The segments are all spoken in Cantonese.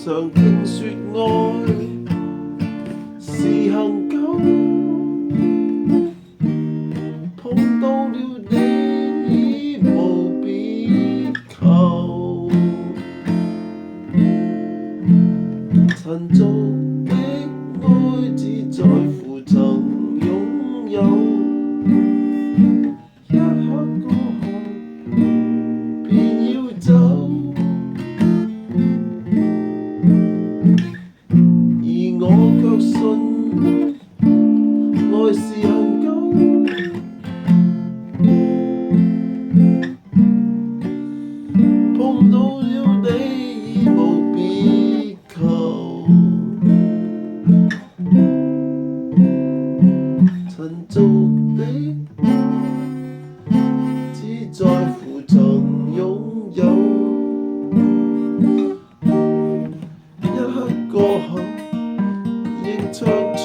常聽說愛是恒久，碰到了你無別求，曾做的愛只在乎曾擁有，一刻過後便要走，而我卻信愛是恒久，碰到了你已無別求，曾做的只在乎曾擁有，一刻過後仍長存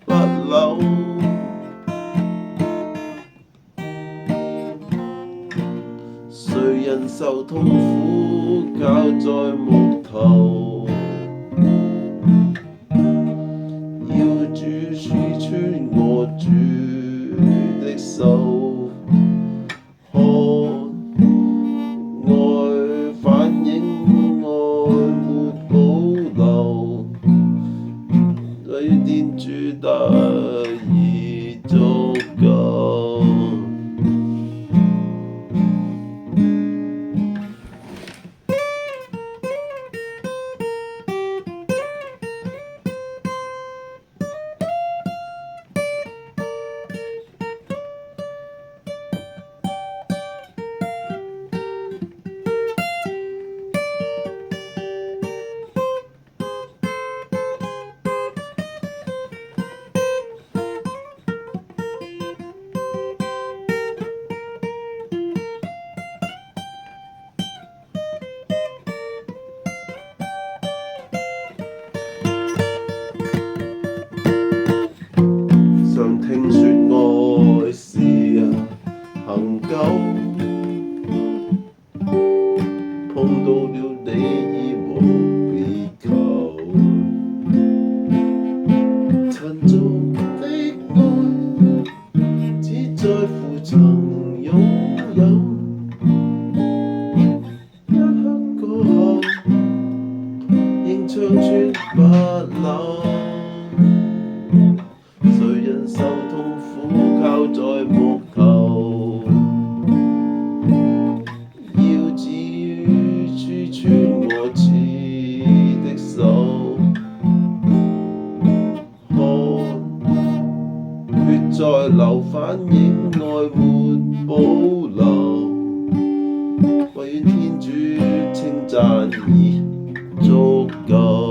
不朽，誰人受痛苦靠在木頭，要主輸穿我主的手，看愛反映愛沒保留，對天主得以足夠。常聽說愛是恒久，碰到了你已無別求，曾做的愛只在乎曾擁有，一刻過後仍長存不朽，誰人受痛苦靠在木頭，要至於輸穿我似的手，看血在流反映愛沒保留，唯願天主稱讚已足夠。